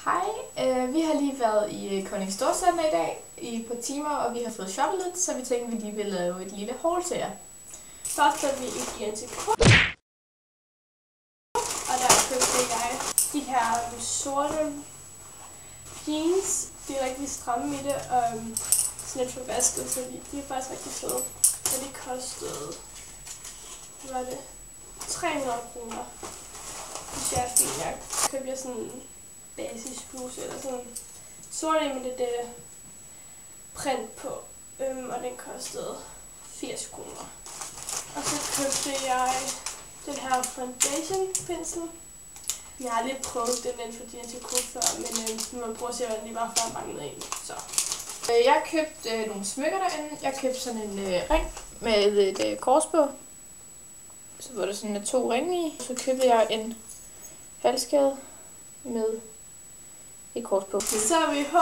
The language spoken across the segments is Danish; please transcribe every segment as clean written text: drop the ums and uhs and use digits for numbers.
Hej, vi har lige været i Kolding Storcenter i dag i et par timer, og vi har fået shoppet lidt, så vi tænkte, at vi lige ville lave et lille haul til jer. Først er vi i NTK, og der købte jeg de her sorte jeans. De er rigtig stramme i det, og sådan lidt forvasket, så de er faktisk rigtig fede. Og de kostede, hvad var det, 300 kroner. Det synes jeg er fint. Jeg købte sådan en basisbluse eller sådan sort med det print på, og den kostede 80 kroner. Og så købte jeg den her foundation pensel. Jeg har lidt prøvet den for NTK før, men nu må jeg prøve at se, hvordan de var, før jeg manglede en. Så. Jeg købte nogle smykker derinde. Jeg købte sådan en ring med et kors på. Så var der sådan 2 ringe i. Så købte jeg en halskæde med et kors på. Så er vi H&M,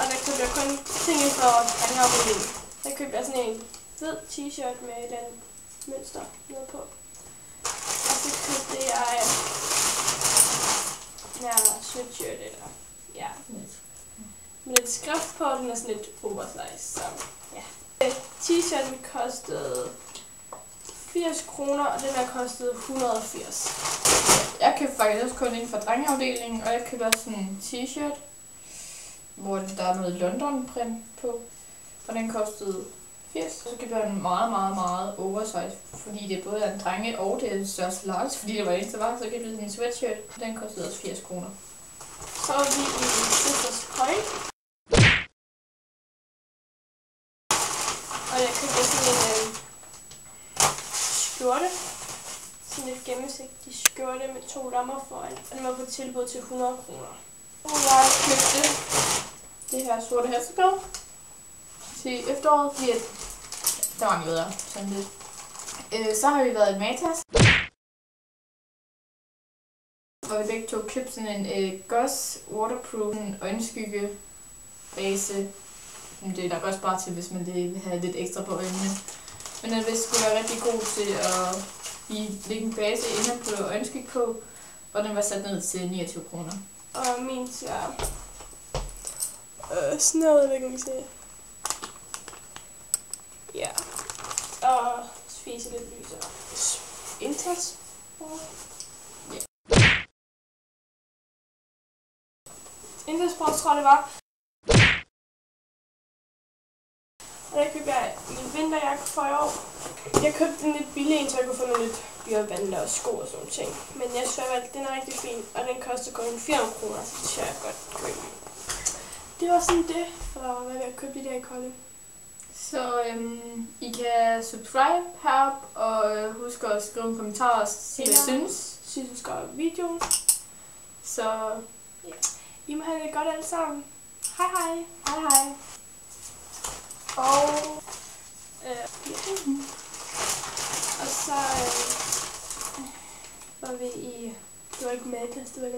og der købte jeg kun ting fra drengeafdelingen. Der købte jeg sådan en hvid t-shirt med et eller andet mønster nede på. Og så købte jeg den her sweatshirt, eller ja, med lidt skrift på, den er sådan lidt oversize, så ja. T-shirten kostede 80 kroner, og den her kostede 180. Jeg købte faktisk også kun en fra drengeafdelingen, og jeg købte også sådan en t-shirt, hvor der er noget London-print på, og den kostede 80. Så købte jeg en meget oversize, fordi det både er en drenge og det er en største large, fordi det var eneste var, så købte jeg sådan en sweatshirt, og den kostede også 80 kroner. Så er vi i Sisters Point, og jeg købte sådan en skjorte, sådan lidt gennemsigtig skjorte med 2 lommer foran, og den var på tilbud til 100 kroner. Og jeg købte det her sorte halstørklæde til efteråret, fordi der manglede der sådan lidt. Så har vi været i Matas, hvor vi begge to købte sådan en Goss Waterproof øjenskygge base. Det er nok også bare til, hvis man vil have lidt ekstra på øjnene. Men den vist skulle være rigtig god til at lægge en base inde på øjenskygge på, og den var sat ned til 29 kroner. Og min ser sådan noget, kan vi se. Ja. Og spise lidt lysere. Intas. Ja. Intas Sport, tror jeg det var. Og der købte jeg min vinterjakke for i år. Jeg købte en lidt billig en, så jeg kunne få nogle lidt dyrevande og sko og sådan nogle ting. Men jeg synes at den er rigtig fin, og den koster kun 400 kroner, så det synes jeg godt købe. Det var sådan det, for hvad jeg købte i dag i Kolding. Så I kan subscribe heroppe, og husk at skrive en kommentar og sige, hvad I synes. Synes I om videoen. Så ja, I må have det godt alle sammen. Hej hej. Hej hej. Og og så var vi i, det var ikke Matas, det var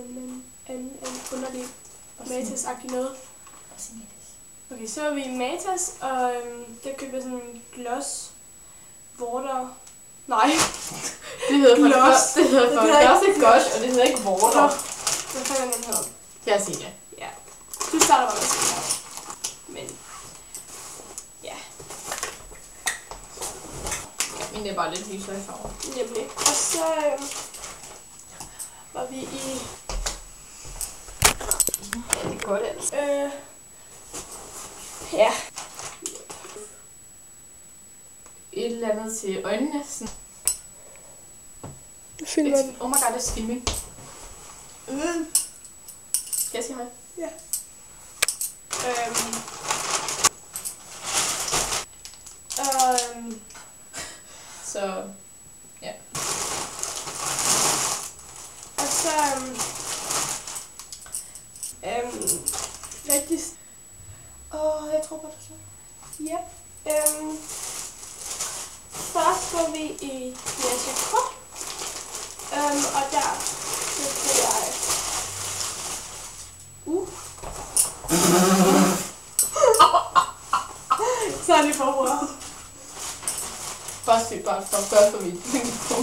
en underlig Matas-agtig noget. Okay, så var vi i Matas, og der købte jeg sådan en gloss water. Nej, det hedder gloss. Det hedder faktisk gloss, og det hedder ikke water. Hvad fanden den hedder? Jeg siger det. Ja. Du starter bare med at sige det. Men ja. Men det er bare lidt lysere i farver. Nemlig. Og så var vi i... Ja, det er godt altså. Ja. Et eller andet til øjnene. Sådan. Oh my god, det er skimming. Skal jeg sige hej? Ja. Så ja. Og så rigtig. Jeg tror på det så. Ja. Først var vi i NTK. Og der købte jeg så er det forbrug. Bare for vi tænker på.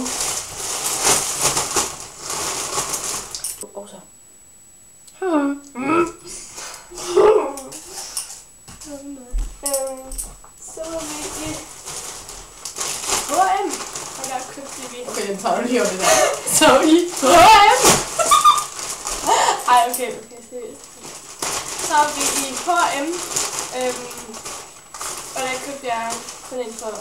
Og så. Så var vi i H&M. Og der købte vi... Okay, den tager du lige op i dag. Så er vi i H&M! Ej, okay, seriøst. Så var vi i H&M. Og der købte jeg sådan en for...